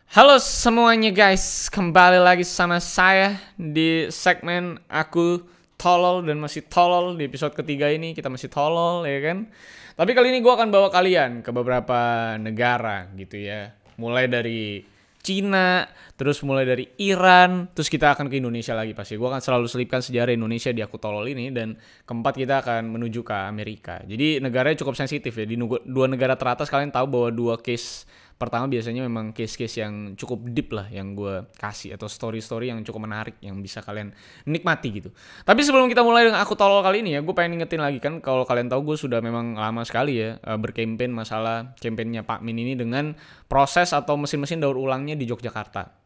Halo semuanya guys, kembali lagi sama saya di segmen Aku Tolol dan masih tolol. Di episode ketiga ini kita masih tolol ya kan. Tapi kali ini gue akan bawa kalian ke beberapa negara gitu ya. Mulai dari Cina, terus mulai dari Iran, terus kita akan ke Indonesia lagi pasti. Gue akan selalu selipkan sejarah Indonesia di Aku Tolol ini. Dan keempat kita akan menuju ke Amerika. Jadi negaranya cukup sensitif ya. Di dua negara teratas kalian tahu bahwa dua case pertama biasanya memang case-case yang cukup deep lah yang gue kasih, atau story-story yang cukup menarik yang bisa kalian nikmati gitu. Tapi sebelum kita mulai dengan Aku Tolol kali ini ya, gue pengen ngingetin lagi kan, kalau kalian tahu gue sudah memang lama sekali ya berkampanye masalah kampanyenya Pak Min ini dengan proses atau mesin-mesin daur ulangnya di Yogyakarta.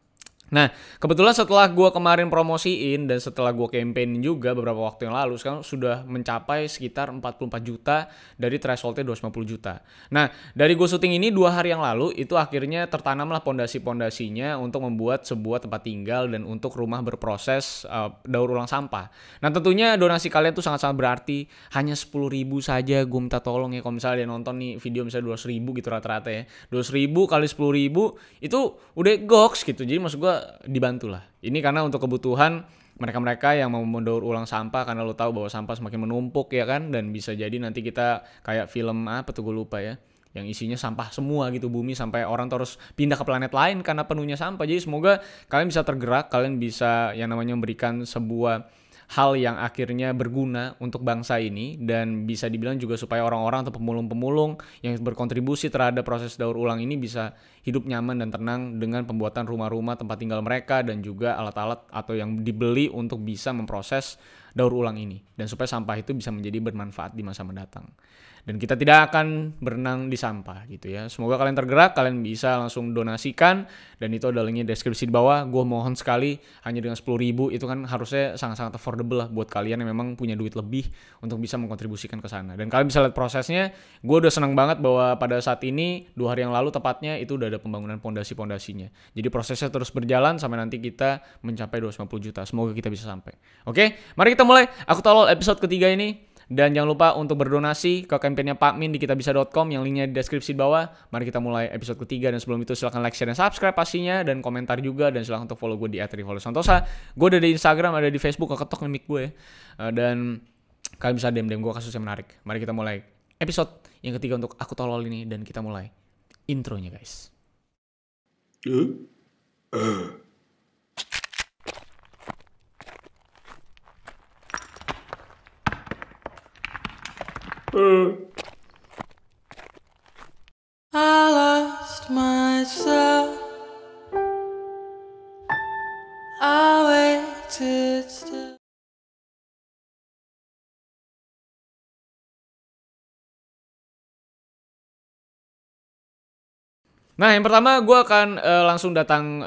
Nah, kebetulan setelah gue kemarin promosiin dan setelah gue campaign juga beberapa waktu yang lalu, sekarang sudah mencapai sekitar 44 juta dari thresholdnya 250 juta. Nah, dari gue syuting ini 2 hari yang lalu, itu akhirnya tertanamlah pondasi-pondasinya untuk membuat sebuah tempat tinggal dan untuk rumah berproses daur ulang sampah. Nah, tentunya donasi kalian tuh sangat-sangat berarti. Hanya 10.000 saja gue minta tolong ya, kalau misalnya dia nonton nih video misalnya 200.000 gitu rata-rata ya. 200.000 kali 10.000 itu udah goks gitu. Jadi maksud gue dibantu lah. Ini karena untuk kebutuhan mereka-mereka yang mau mendaur ulang sampah, karena lo tahu bahwa sampah semakin menumpuk ya kan, dan bisa jadi nanti kita kayak film apa tuh gue lupa ya, yang isinya sampah semua gitu bumi, sampai orang terus pindah ke planet lain karena penuhnya sampah. Jadi semoga kalian bisa tergerak, kalian bisa yang namanya memberikan sebuah hal yang akhirnya berguna untuk bangsa ini, dan bisa dibilang juga supaya orang-orang atau pemulung-pemulung yang berkontribusi terhadap proses daur ulang ini bisa hidup nyaman dan tenang dengan pembuatan rumah-rumah tempat tinggal mereka, dan juga alat-alat atau yang dibeli untuk bisa memproses daur ulang ini, dan supaya sampah itu bisa menjadi bermanfaat di masa mendatang. Dan kita tidak akan berenang di sampah gitu ya. Semoga kalian tergerak, kalian bisa langsung donasikan, dan itu ada linknya di deskripsi di bawah. Gue mohon sekali, hanya dengan 10.000 itu kan harusnya sangat-sangat affordable lah buat kalian yang memang punya duit lebih untuk bisa mengkontribusikan ke sana. Dan kalian bisa lihat prosesnya. Gue udah senang banget bahwa pada saat ini 2 hari yang lalu tepatnya itu udah ada pembangunan pondasi-pondasinya. Jadi prosesnya terus berjalan sampai nanti kita mencapai 250 juta. Semoga kita bisa sampai. Oke, mari kita mulai Aku Tolol episode ketiga ini. Dan jangan lupa untuk berdonasi ke kampanye Pak Min di kitabisa.com yang linknya di deskripsi di bawah. Mari kita mulai episode ketiga, dan sebelum itu silahkan like, share, dan subscribe pastinya, dan komentar juga, dan silahkan untuk follow gue di @rivaldosantosa. Gue ada di Instagram, ada di Facebook, ketok mic gue ya. Dan kalian bisa DM gue kasus yang menarik. Mari kita mulai episode yang ketiga untuk Aku Tolol ini, dan kita mulai intronya guys. I lost myself. I waited still. Nah, yang pertama gue akan langsung datang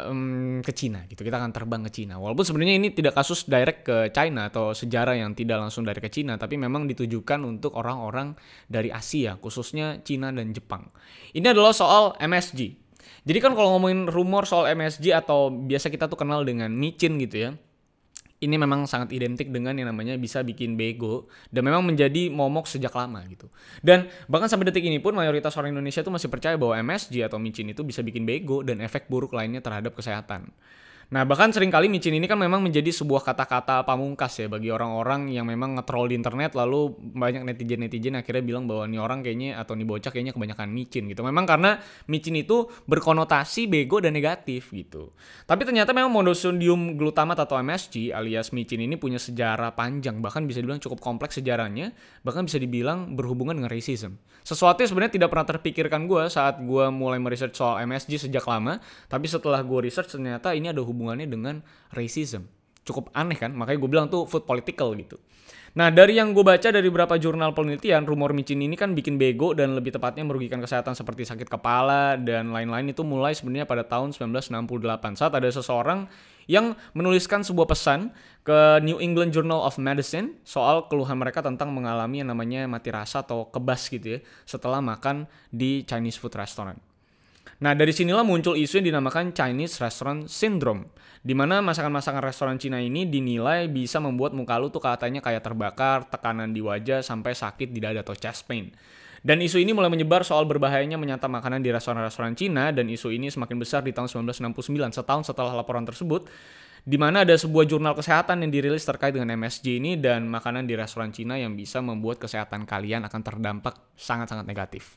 ke Cina gitu. Kita akan terbang ke Cina. Walaupun sebenarnya ini tidak kasus direct ke China atau sejarah yang tidak langsung dari ke Cina, tapi memang ditujukan untuk orang-orang dari Asia, khususnya Cina dan Jepang. Ini adalah soal MSG. Jadi kan kalau ngomongin rumor soal MSG, atau biasa kita tuh kenal dengan micin gitu ya, ini memang sangat identik dengan yang namanya bisa bikin bego, dan memang menjadi momok sejak lama gitu. Dan bahkan sampai detik ini pun mayoritas orang Indonesia tuh masih percaya bahwa MSG atau micin itu bisa bikin bego dan efek buruk lainnya terhadap kesehatan. Nah, bahkan seringkali micin ini kan memang menjadi sebuah kata-kata pamungkas ya bagi orang-orang yang memang nge-troll di internet, lalu banyak netizen-netizen akhirnya bilang bahwa nih orang kayaknya, atau nih bocah kayaknya kebanyakan micin gitu. Memang karena micin itu berkonotasi bego dan negatif gitu. Tapi ternyata memang monosodium glutamat atau MSG alias micin ini punya sejarah panjang, bahkan bisa dibilang cukup kompleks sejarahnya, bahkan bisa dibilang berhubungan dengan racism. Sesuatu yang sebenarnya tidak pernah terpikirkan gue saat gue mulai meresearch soal MSG sejak lama, tapi setelah gue research ternyata ini ada hubungannya dengan racism. Cukup aneh kan? Makanya gue bilang tuh food political gitu. Nah, dari yang gue baca dari beberapa jurnal penelitian, rumor micin ini kan bikin bego dan lebih tepatnya merugikan kesehatan seperti sakit kepala dan lain-lain, itu mulai sebenarnya pada tahun 1968 saat ada seseorang yang menuliskan sebuah pesan ke New England Journal of Medicine soal keluhan mereka tentang mengalami yang namanya mati rasa atau kebas gitu ya setelah makan di Chinese food restaurant. Nah, dari sinilah muncul isu yang dinamakan Chinese Restaurant Syndrome, di mana masakan-masakan restoran Cina ini dinilai bisa membuat muka lu tuh katanya kayak terbakar, tekanan di wajah, sampai sakit di dada atau chest pain. Dan isu ini mulai menyebar soal berbahayanya menyantap makanan di restoran-restoran Cina, dan isu ini semakin besar di tahun 1969, setahun setelah laporan tersebut, di mana ada sebuah jurnal kesehatan yang dirilis terkait dengan MSG ini dan makanan di restoran Cina yang bisa membuat kesehatan kalian akan terdampak sangat-sangat negatif.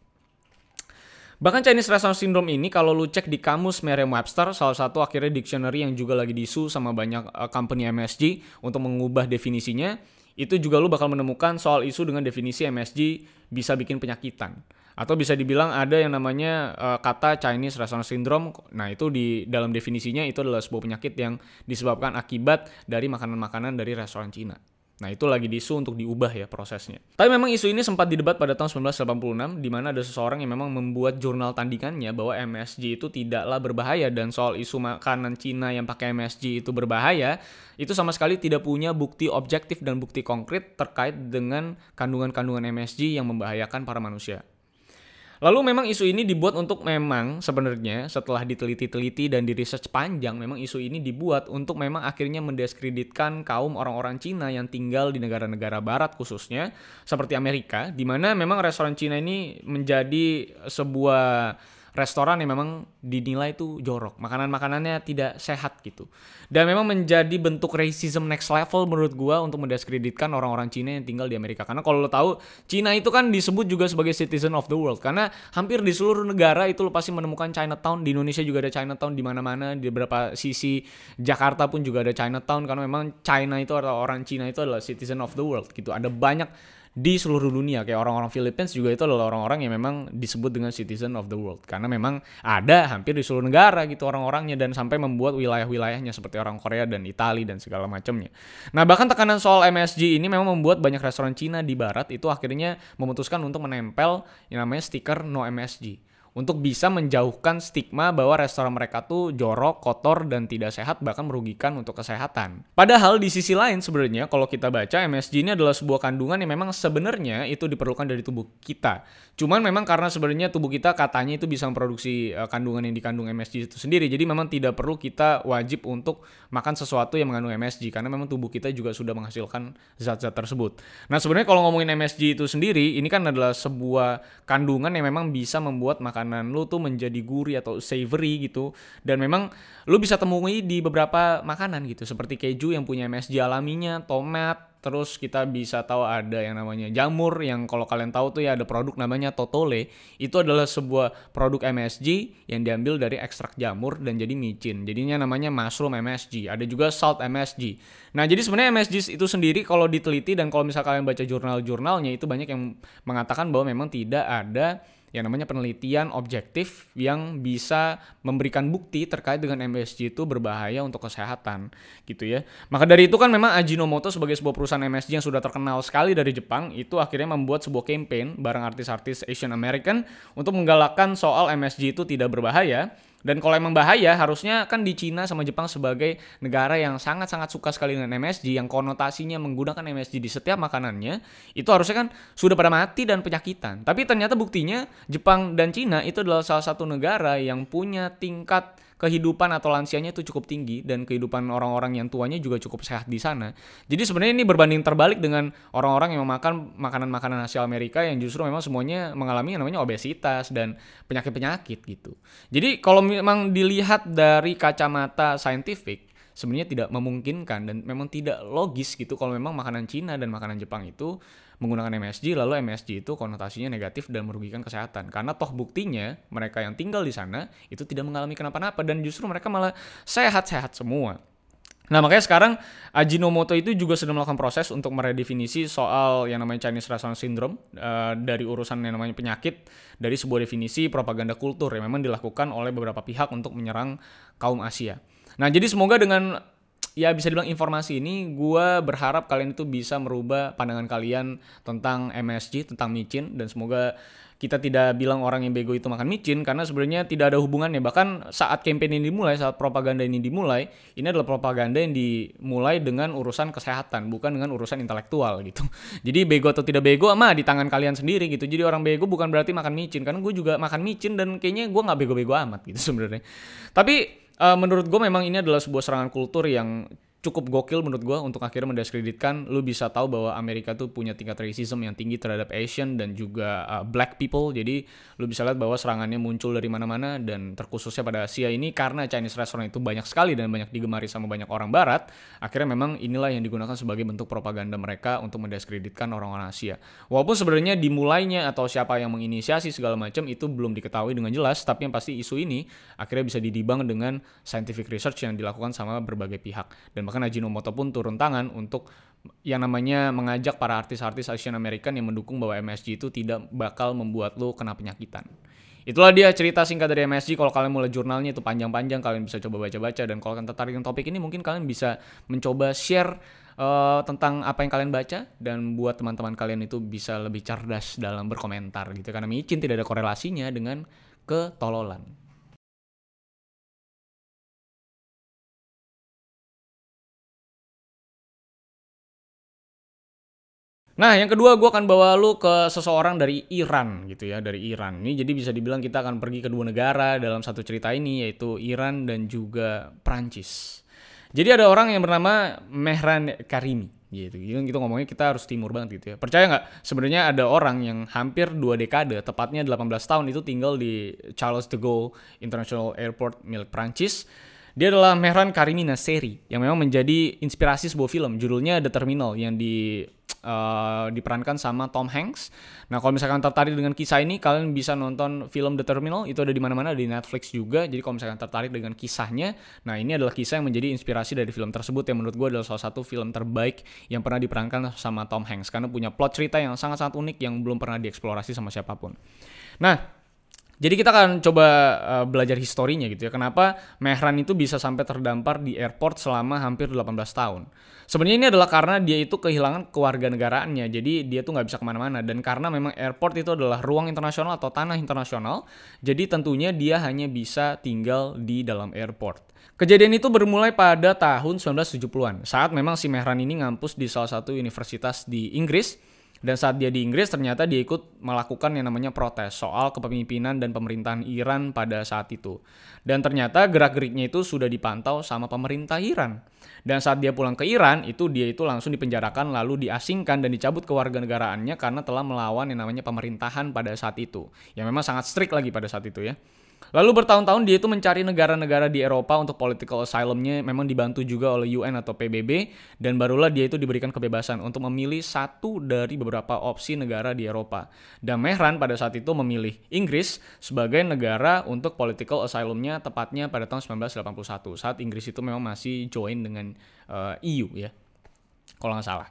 Bahkan Chinese Restaurant Syndrome ini kalau lu cek di kamus Merriam-Webster, salah satu akhirnya dictionary yang juga lagi diisu sama banyak company MSG untuk mengubah definisinya, itu juga lu bakal menemukan soal isu dengan definisi MSG bisa bikin penyakitan. Atau bisa dibilang ada yang namanya kata Chinese Restaurant Syndrome. Nah itu di dalam definisinya itu adalah sebuah penyakit yang disebabkan akibat dari makanan-makanan dari restoran Cina. Nah itu lagi diisu untuk diubah ya prosesnya. Tapi memang isu ini sempat didebat pada tahun 1986, di mana ada seseorang yang memang membuat jurnal tandingannya bahwa MSG itu tidaklah berbahaya, dan soal isu makanan Cina yang pakai MSG itu berbahaya, itu sama sekali tidak punya bukti objektif dan bukti konkret terkait dengan kandungan-kandungan MSG yang membahayakan para manusia. Lalu memang isu ini dibuat untuk memang sebenarnya setelah diteliti-teliti dan di research panjang, memang isu ini dibuat untuk memang akhirnya mendiskreditkan kaum orang-orang Cina yang tinggal di negara-negara barat khususnya seperti Amerika, di mana memang restoran Cina ini menjadi sebuah restoran yang memang dinilai tuh jorok, makanan-makanannya tidak sehat gitu. Dan memang menjadi bentuk racism next level menurut gua untuk mendiskreditkan orang-orang Cina yang tinggal di Amerika. Karena kalau lo tahu, Cina itu kan disebut juga sebagai citizen of the world, karena hampir di seluruh negara itu lo pasti menemukan Chinatown. Di Indonesia juga ada Chinatown di mana-mana, di beberapa sisi Jakarta pun juga ada Chinatown, karena memang China itu atau orang Cina itu adalah citizen of the world gitu. Ada banyak di seluruh dunia, kayak orang-orang Philippines juga itu adalah orang-orang yang memang disebut dengan citizen of the world, karena memang ada hampir di seluruh negara gitu orang-orangnya, dan sampai membuat wilayah-wilayahnya seperti orang Korea dan Italia dan segala macamnya. Nah bahkan tekanan soal MSG ini memang membuat banyak restoran Cina di barat itu akhirnya memutuskan untuk menempel yang namanya stiker no MSG, untuk bisa menjauhkan stigma bahwa restoran mereka tuh jorok, kotor, dan tidak sehat, bahkan merugikan untuk kesehatan. Padahal di sisi lain sebenarnya kalau kita baca, MSG ini adalah sebuah kandungan yang memang sebenarnya itu diperlukan dari tubuh kita. Cuman memang karena sebenarnya tubuh kita katanya itu bisa memproduksi kandungan yang dikandung MSG itu sendiri, jadi memang tidak perlu kita wajib untuk makan sesuatu yang mengandung MSG, karena memang tubuh kita juga sudah menghasilkan zat-zat tersebut. Nah sebenarnya kalau ngomongin MSG itu sendiri, ini kan adalah sebuah kandungan yang memang bisa membuat makanan lu tuh menjadi gurih atau savory gitu, dan memang lu bisa temui di beberapa makanan gitu, seperti keju yang punya MSG alaminya, tomat, terus kita bisa tahu ada yang namanya jamur, yang kalau kalian tahu tuh ya ada produk namanya Totole, itu adalah sebuah produk MSG yang diambil dari ekstrak jamur dan jadi micin, jadinya namanya mushroom MSG. Ada juga salt MSG. Nah jadi sebenarnya MSG itu sendiri kalau diteliti dan kalau misal kalian baca jurnal-jurnalnya, itu banyak yang mengatakan bahwa memang tidak ada yang namanya penelitian objektif yang bisa memberikan bukti terkait dengan MSG itu berbahaya untuk kesehatan gitu ya. Maka dari itu kan memang Ajinomoto sebagai sebuah perusahaan MSG yang sudah terkenal sekali dari Jepang, itu akhirnya membuat sebuah campaign bareng artis-artis Asian American untuk menggalakkan soal MSG itu tidak berbahaya. Dan kalau emang bahaya, harusnya kan di Cina sama Jepang sebagai negara yang sangat-sangat suka sekali dengan MSG, yang konotasinya menggunakan MSG di setiap makanannya, itu harusnya kan sudah pada mati dan penyakitan. Tapi ternyata buktinya Jepang dan Cina itu adalah salah satu negara yang punya tingkat kehidupan atau lansianya itu cukup tinggi, dan kehidupan orang-orang yang tuanya juga cukup sehat di sana. Jadi sebenarnya ini berbanding terbalik dengan orang-orang yang memakan makanan-makanan hasil Amerika yang justru memang semuanya mengalami yang namanya obesitas dan penyakit-penyakit gitu. Jadi kalau memang dilihat dari kacamata saintifik, sebenarnya tidak memungkinkan dan memang tidak logis gitu kalau memang makanan Cina dan makanan Jepang itu menggunakan MSG, lalu MSG itu konotasinya negatif dan merugikan kesehatan. Karena toh buktinya mereka yang tinggal di sana itu tidak mengalami kenapa-napa, dan justru mereka malah sehat-sehat semua. Nah makanya sekarang Ajinomoto itu juga sedang melakukan proses untuk meredefinisi soal yang namanya Chinese Restaurant Syndrome dari urusan yang namanya penyakit, dari sebuah definisi propaganda kultur yang memang dilakukan oleh beberapa pihak untuk menyerang kaum Asia. Nah jadi semoga dengan ya bisa dibilang informasi ini, gue berharap kalian itu bisa merubah pandangan kalian tentang MSG, tentang micin, dan semoga kita tidak bilang orang yang bego itu makan micin, karena sebenarnya tidak ada hubungannya. Bahkan saat campaign ini dimulai, saat propaganda ini dimulai, ini adalah propaganda yang dimulai dengan urusan kesehatan, bukan dengan urusan intelektual gitu. Jadi bego atau tidak bego mah di tangan kalian sendiri gitu. Jadi orang bego bukan berarti makan micin, karena gue juga makan micin dan kayaknya gue nggak bego-bego amat gitu sebenarnya. Tapi menurut gue memang ini adalah sebuah serangan kultur yang cukup gokil menurut gue untuk akhirnya mendiskreditkan. Lu bisa tahu bahwa Amerika tuh punya tingkat racism yang tinggi terhadap Asian dan juga black people. Jadi lu bisa lihat bahwa serangannya muncul dari mana-mana, dan terkhususnya pada Asia ini karena Chinese restaurant itu banyak sekali dan banyak digemari sama banyak orang barat. Akhirnya memang inilah yang digunakan sebagai bentuk propaganda mereka untuk mendiskreditkan orang-orang Asia. Walaupun sebenarnya dimulainya atau siapa yang menginisiasi segala macam itu belum diketahui dengan jelas, tapi yang pasti isu ini akhirnya bisa didibang dengan scientific research yang dilakukan sama berbagai pihak. Dan bahkan Ajinomoto pun turun tangan untuk yang namanya mengajak para artis-artis Asian American yang mendukung bahwa MSG itu tidak bakal membuat lo kena penyakitan. Itulah dia cerita singkat dari MSG. Kalau kalian mulai jurnalnya itu panjang-panjang, kalian bisa coba baca-baca. Dan kalau kalian tertarik dengan topik ini, mungkin kalian bisa mencoba share tentang apa yang kalian baca, dan buat teman-teman kalian itu bisa lebih cerdas dalam berkomentar gitu. Karena micin tidak ada korelasinya dengan ketololan. Nah, yang kedua gue akan bawa lu ke seseorang dari Iran gitu ya, dari Iran. Ini jadi bisa dibilang kita akan pergi ke dua negara dalam satu cerita ini, yaitu Iran dan juga Prancis. Jadi ada orang yang bernama Mehran Karimi gitu. Gitu ngomongnya kita harus timur banget gitu ya. Percaya nggak? Sebenarnya ada orang yang hampir 2 dekade, tepatnya 18 tahun itu tinggal di Charles de Gaulle International Airport milik Prancis. Dia adalah Mehran Karimi Nasseri yang memang menjadi inspirasi sebuah film judulnya The Terminal yang diperankan sama Tom Hanks. Nah, kalau misalkan tertarik dengan kisah ini, kalian bisa nonton film The Terminal, itu ada di mana-mana, di Netflix juga. Jadi kalau misalkan tertarik dengan kisahnya, nah ini adalah kisah yang menjadi inspirasi dari film tersebut yang menurut gue adalah salah satu film terbaik yang pernah diperankan sama Tom Hanks karena punya plot cerita yang sangat-sangat unik yang belum pernah dieksplorasi sama siapapun. Nah, jadi kita akan coba belajar historinya gitu ya. Kenapa Mehran itu bisa sampai terdampar di airport selama hampir 18 tahun. Sebenarnya ini adalah karena dia itu kehilangan kewarganegaraannya. Jadi dia tuh nggak bisa kemana-mana. Dan karena memang airport itu adalah ruang internasional atau tanah internasional. Jadi tentunya dia hanya bisa tinggal di dalam airport. Kejadian itu bermulai pada tahun 1970-an. Saat memang si Mehran ini ngampus di salah satu universitas di Inggris. Dan saat dia di Inggris ternyata dia ikut melakukan yang namanya protes soal kepemimpinan dan pemerintahan Iran pada saat itu. Dan ternyata gerak-geriknya itu sudah dipantau sama pemerintah Iran. Dan saat dia pulang ke Iran, dia itu langsung dipenjarakan lalu diasingkan dan dicabut kewarganegaraannya karena telah melawan yang namanya pemerintahan pada saat itu. Yang memang sangat strict lagi pada saat itu ya. Lalu bertahun-tahun dia itu mencari negara-negara di Eropa untuk political asylum-nya, memang dibantu juga oleh UN atau PBB, dan barulah dia itu diberikan kebebasan untuk memilih satu dari beberapa opsi negara di Eropa. Dan Mehran pada saat itu memilih Inggris sebagai negara untuk political asylum-nya, tepatnya pada tahun 1981 saat Inggris itu memang masih join dengan EU ya, kalau nggak salah.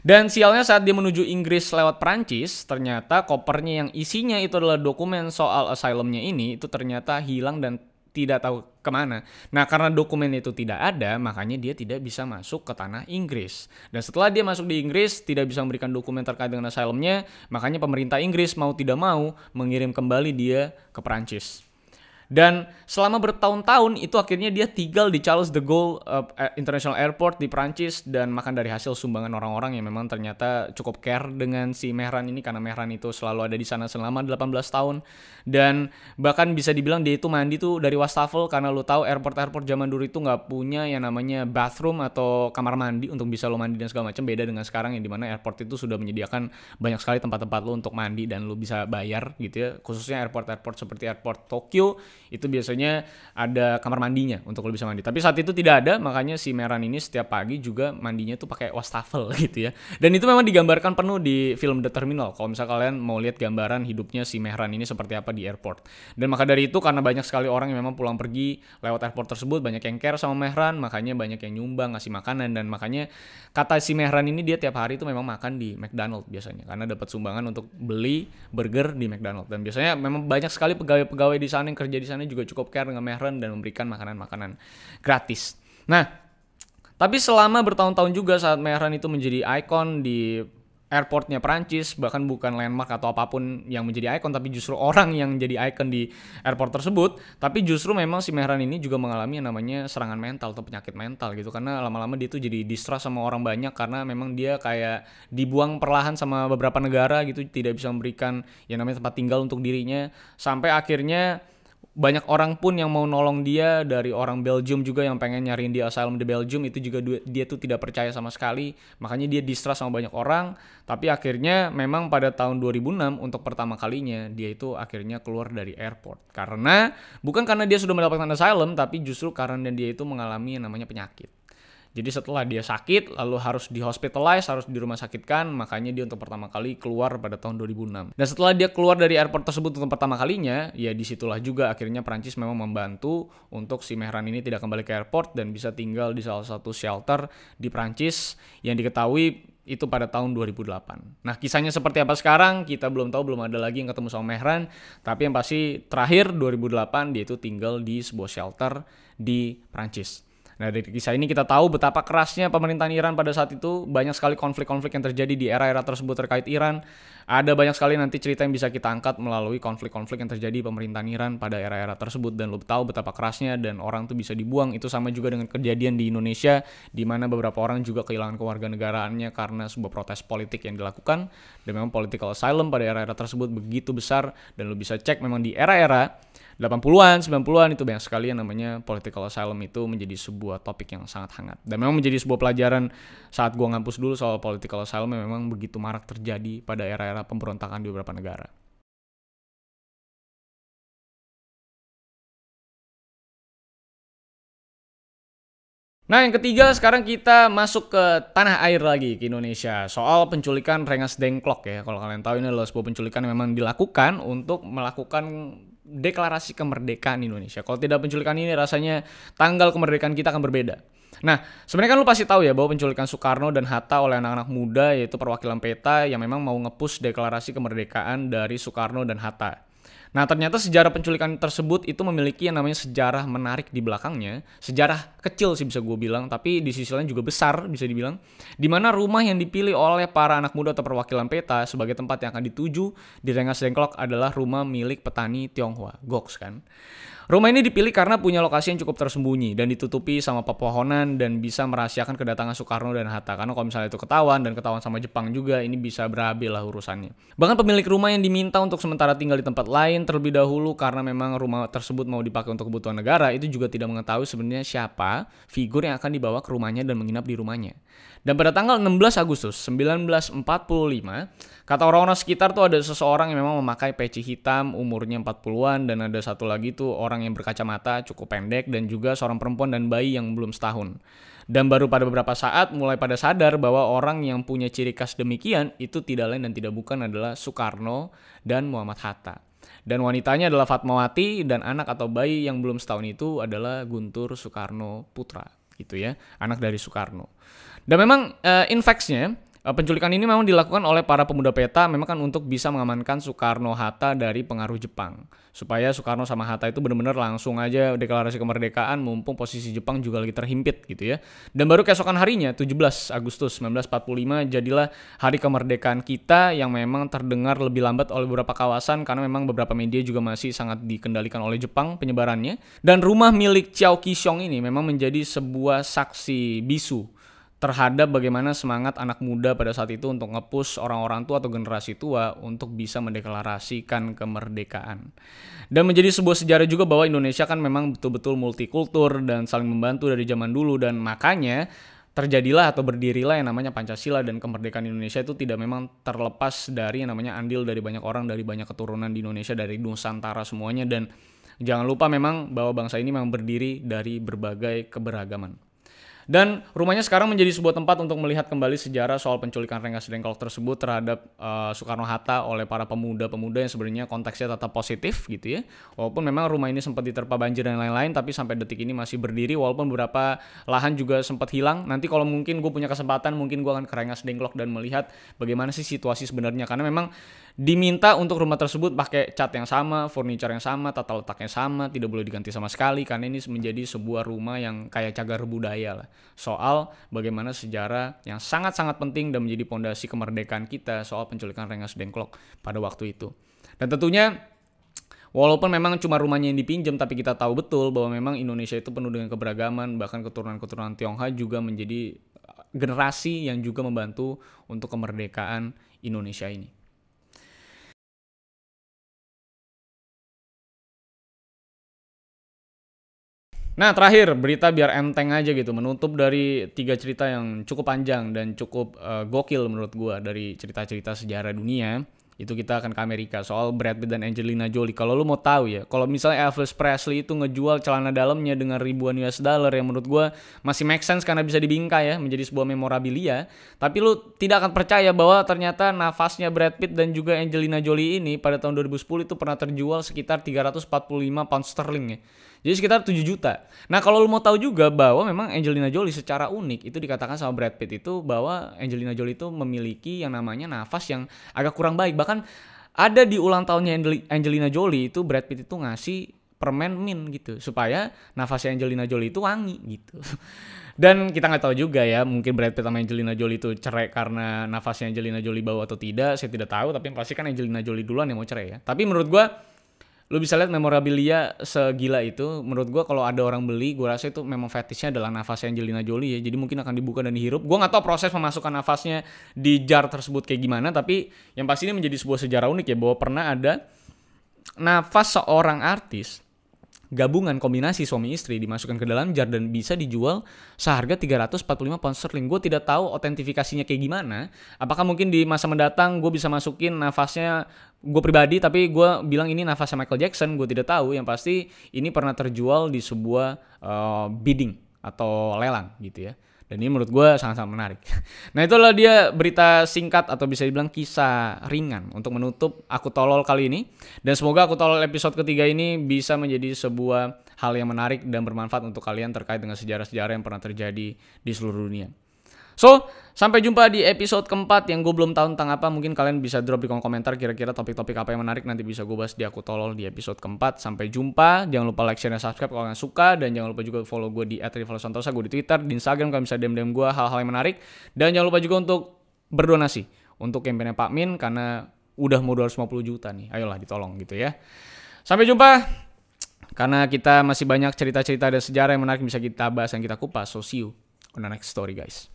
Dan sialnya saat dia menuju Inggris lewat Prancis, ternyata kopernya yang isinya itu adalah dokumen soal asylumnya ini, itu ternyata hilang dan tidak tahu kemana. Nah, karena dokumen itu tidak ada, makanya dia tidak bisa masuk ke tanah Inggris. Dan setelah dia masuk di Inggris, tidak bisa memberikan dokumen terkait dengan asylumnya, makanya pemerintah Inggris mau tidak mau mengirim kembali dia ke Prancis. Dan selama bertahun-tahun itu akhirnya dia tinggal di Charles de Gaulle International Airport di Prancis dan makan dari hasil sumbangan orang-orang yang memang ternyata cukup care dengan si Mehran ini karena Mehran itu selalu ada di sana selama 18 tahun. Dan bahkan bisa dibilang dia itu mandi tuh dari wastafel karena lu tahu airport-airport zaman dulu itu nggak punya yang namanya bathroom atau kamar mandi untuk bisa lo mandi dan segala macam, beda dengan sekarang yang dimana airport itu sudah menyediakan banyak sekali tempat-tempat lo untuk mandi dan lo bisa bayar gitu ya, khususnya airport-airport seperti airport Tokyo itu biasanya ada kamar mandinya untuk lo bisa mandi. Tapi saat itu tidak ada, makanya si Mehran ini setiap pagi juga mandinya tuh pakai wastafel gitu ya. Dan itu memang digambarkan penuh di film The Terminal. Kalau misalnya kalian mau lihat gambaran hidupnya si Mehran ini seperti apa di airport. Dan maka dari itu karena banyak sekali orang yang memang pulang pergi lewat airport tersebut, banyak yang care sama Mehran, makanya banyak yang nyumbang, ngasih makanan, dan makanya kata si Mehran ini dia tiap hari itu memang makan di McDonald biasanya karena dapat sumbangan untuk beli burger di McDonald. Dan biasanya memang banyak sekali pegawai-pegawai di sana yang kerja di sana juga cukup care dengan Mehran dan memberikan makanan-makanan gratis. Nah, tapi selama bertahun-tahun juga saat Mehran itu menjadi ikon di airportnya Prancis, bahkan bukan landmark atau apapun yang menjadi ikon, tapi justru orang yang jadi ikon di airport tersebut. Tapi justru memang si Mehran ini juga mengalami yang namanya serangan mental atau penyakit mental gitu, karena lama-lama dia tuh jadi distrust sama orang banyak karena memang dia kayak dibuang perlahan sama beberapa negara gitu, tidak bisa memberikan yang namanya tempat tinggal untuk dirinya, sampai akhirnya banyak orang pun yang mau nolong dia, dari orang Belgium juga yang pengen nyariin dia asylum di Belgium, itu juga dia tuh tidak percaya sama sekali, makanya dia distrust sama banyak orang. Tapi akhirnya memang pada tahun 2006 untuk pertama kalinya dia itu akhirnya keluar dari airport, bukan karena dia sudah mendapatkan asylum, tapi justru karena dia itu mengalami yang namanya penyakit. Jadi setelah dia sakit, lalu harus di-hospitalize, harus di rumah sakitkan, makanya dia untuk pertama kali keluar pada tahun 2006. Dan setelah dia keluar dari airport tersebut untuk pertama kalinya, ya disitulah juga akhirnya Prancis memang membantu untuk si Mehran ini tidak kembali ke airport dan bisa tinggal di salah satu shelter di Prancis yang diketahui itu pada tahun 2008. Nah, kisahnya seperti apa sekarang kita belum tahu, belum ada lagi yang ketemu sama Mehran, tapi yang pasti terakhir 2008 dia itu tinggal di sebuah shelter di Prancis. Nah, dari kisah ini kita tahu betapa kerasnya pemerintahan Iran pada saat itu. Banyak sekali konflik-konflik yang terjadi di era-era tersebut terkait Iran. Ada banyak sekali nanti cerita yang bisa kita angkat melalui konflik-konflik yang terjadi di pemerintahan Iran pada era-era tersebut. Dan lo tahu betapa kerasnya dan orang tuh bisa dibuang. Itu sama juga dengan kejadian di Indonesia, di mana beberapa orang juga kehilangan kewarganegaraannya karena sebuah protes politik yang dilakukan. Dan memang political asylum pada era-era tersebut begitu besar. Dan lo bisa cek memang di era-era 80-an, 90-an itu banyak sekali yang namanya political asylum itu menjadi sebuah topik yang sangat hangat. Dan memang menjadi sebuah pelajaran saat gua ngampus dulu soal political asylum yang memang begitu marak terjadi pada era-era pemberontakan di beberapa negara. Nah, yang ketiga sekarang kita masuk ke tanah air lagi, ke Indonesia. Soal penculikan Rengas Dengklok ya. Kalau kalian tahu ini adalah sebuah penculikan yang memang dilakukan untuk melakukan deklarasi kemerdekaan Indonesia. Kalau tidak penculikan ini rasanya tanggal kemerdekaan kita akan berbeda. Nah, sebenarnya kan lu pasti tahu ya bahwa penculikan Soekarno dan Hatta oleh anak-anak muda yaitu perwakilan PETA yang memang mau nge-push deklarasi kemerdekaan dari Soekarno dan Hatta. Nah, ternyata sejarah penculikan tersebut itu memiliki yang namanya sejarah menarik di belakangnya. Sejarah kecil sih bisa gue bilang, tapi di sisi lain juga besar bisa dibilang. Di mana rumah yang dipilih oleh para anak muda atau perwakilan PETA sebagai tempat yang akan dituju di Rengas Dengklok adalah rumah milik petani Tionghoa, Goks kan. Rumah ini dipilih karena punya lokasi yang cukup tersembunyi dan ditutupi sama pepohonan dan bisa merahasiakan kedatangan Soekarno dan Hatta. Karena kalau misalnya itu ketahuan dan ketahuan sama Jepang juga, ini bisa berabe lah urusannya. Bahkan pemilik rumah yang diminta untuk sementara tinggal di tempat lain terlebih dahulu karena memang rumah tersebut mau dipakai untuk kebutuhan negara, itu juga tidak mengetahui sebenarnya siapa figur yang akan dibawa ke rumahnya dan menginap di rumahnya. Dan pada tanggal 16 Agustus 1945, kata orang-orang sekitar tuh ada seseorang yang memang memakai peci hitam, umurnya 40-an, dan ada satu lagi tuh orang yang berkacamata cukup pendek, dan juga seorang perempuan dan bayi yang belum setahun. Dan baru pada beberapa saat mulai pada sadar bahwa orang yang punya ciri khas demikian itu tidak lain dan tidak bukan adalah Soekarno dan Muhammad Hatta. Dan wanitanya adalah Fatmawati, dan anak atau bayi yang belum setahun itu adalah Guntur Soekarno Putra, gitu ya, anak dari Soekarno. Dan memang in-facts-nya penculikan ini memang dilakukan oleh para pemuda PETA memang kan untuk bisa mengamankan Soekarno-Hatta dari pengaruh Jepang. Supaya Soekarno sama Hatta itu benar-benar langsung aja deklarasi kemerdekaan mumpung posisi Jepang juga lagi terhimpit gitu ya. Dan baru keesokan harinya 17 Agustus 1945 jadilah hari kemerdekaan kita yang memang terdengar lebih lambat oleh beberapa kawasan karena memang beberapa media juga masih sangat dikendalikan oleh Jepang penyebarannya. Dan rumah milik Chiao Ki-shiong ini memang menjadi sebuah saksi bisu terhadap bagaimana semangat anak muda pada saat itu untuk nge-push orang-orang tua atau generasi tua untuk bisa mendeklarasikan kemerdekaan. Dan menjadi sebuah sejarah juga bahwa Indonesia kan memang betul-betul multikultur dan saling membantu dari zaman dulu, dan makanya terjadilah atau berdirilah yang namanya Pancasila, dan kemerdekaan Indonesia itu tidak memang terlepas dari yang namanya andil dari banyak orang, dari banyak keturunan di Indonesia, dari Nusantara semuanya. Dan jangan lupa memang bahwa bangsa ini memang berdiri dari berbagai keberagaman. Dan rumahnya sekarang menjadi sebuah tempat untuk melihat kembali sejarah soal penculikan Rengas Dengklok tersebut terhadap Soekarno-Hatta oleh para pemuda-pemuda yang sebenarnya konteksnya tetap positif gitu ya. Walaupun memang rumah ini sempat diterpa banjir dan lain-lain, tapi sampai detik ini masih berdiri walaupun beberapa lahan juga sempat hilang. Nanti kalau mungkin gue punya kesempatan, mungkin gue akan ke Rengas Dengklok dan melihat bagaimana sih situasi sebenarnya. Karena memang diminta untuk rumah tersebut pakai cat yang sama, furniture yang sama, tata letaknya sama, tidak boleh diganti sama sekali karena ini menjadi sebuah rumah yang kayak cagar budaya lah. Soal bagaimana sejarah yang sangat-sangat penting dan menjadi pondasi kemerdekaan kita soal penculikan Rengas Dengklok pada waktu itu. Dan tentunya walaupun memang cuma rumahnya yang dipinjam, tapi kita tahu betul bahwa memang Indonesia itu penuh dengan keberagaman, bahkan keturunan-keturunan Tionghoa juga menjadi generasi yang juga membantu untuk kemerdekaan Indonesia ini. Nah, terakhir berita biar enteng aja gitu, menutup dari 3 cerita yang cukup panjang dan cukup gokil menurut gua dari cerita-cerita sejarah dunia. Itu kita akan ke Amerika soal Brad Pitt dan Angelina Jolie. Kalau lu mau tahu ya, kalau misalnya Elvis Presley itu ngejual celana dalamnya dengan ribuan US dollar yang menurut gua masih make sense karena bisa dibingkai ya menjadi sebuah memorabilia. Tapi lu tidak akan percaya bahwa ternyata nafasnya Brad Pitt dan juga Angelina Jolie ini pada tahun 2010 itu pernah terjual sekitar 345 pound sterling ya. Jadi sekitar 7 juta. Nah, kalau lu mau tahu juga bahwa memang Angelina Jolie secara unik itu dikatakan sama Brad Pitt itu bahwa Angelina Jolie itu memiliki yang namanya nafas yang agak kurang baik. Bahkan ada di ulang tahunnya Angelina Jolie itu Brad Pitt itu ngasih permen mint gitu supaya nafasnya Angelina Jolie itu wangi gitu. Dan kita nggak tahu juga ya, mungkin Brad Pitt sama Angelina Jolie itu cerai karena nafasnya Angelina Jolie bau atau tidak, saya tidak tahu. Tapi yang pasti kan Angelina Jolie duluan yang mau cerai ya. Tapi menurut gua lu bisa lihat memorabilia segila itu. Menurut gue kalau ada orang beli, gue rasa itu memang fetishnya adalah nafasnya Angelina Jolie ya. Jadi mungkin akan dibuka dan dihirup. Gue nggak tahu proses memasukkan nafasnya di jar tersebut kayak gimana, tapi yang pasti ini menjadi sebuah sejarah unik ya, bahwa pernah ada nafas seorang artis gabungan kombinasi suami istri dimasukkan ke dalam jar dan bisa dijual seharga 345 pound sterling. Gue tidak tahu otentifikasinya kayak gimana. Apakah mungkin di masa mendatang gue bisa masukin nafasnya gue pribadi, tapi gue bilang ini nafasnya Michael Jackson. Gue tidak tahu. Yang pasti ini pernah terjual di sebuah bidding atau lelang gitu ya. Dan ini menurut gue sangat-sangat menarik. Nah, itulah dia berita singkat atau bisa dibilang kisah ringan untuk menutup Aku Tolol kali ini. Dan semoga Aku Tolol episode ketiga ini bisa menjadi sebuah hal yang menarik dan bermanfaat untuk kalian terkait dengan sejarah-sejarah yang pernah terjadi di seluruh dunia. So, sampai jumpa di episode keempat yang gue belum tahu tentang apa. Mungkin kalian bisa drop di kolom komentar kira-kira topik-topik apa yang menarik. Nanti bisa gue bahas di Aku Tolol di episode keempat. Sampai jumpa. Jangan lupa like, share, dan subscribe kalau kalian suka. Dan jangan lupa juga follow gue di @rivalsantosa. Gue di Twitter, di Instagram. Kalian bisa DM gue hal-hal yang menarik. Dan jangan lupa juga untuk berdonasi untuk kampanye Pak Min. Karena udah mau 250 juta nih. Ayolah ditolong gitu ya. Sampai jumpa. Karena kita masih banyak cerita-cerita dan sejarah yang menarik bisa kita bahas dan kita kupas. So see you on the next story guys.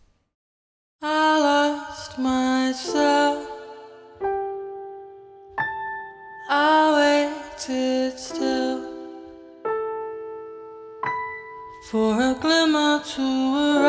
I lost myself. I waited still for a glimmer to arrive.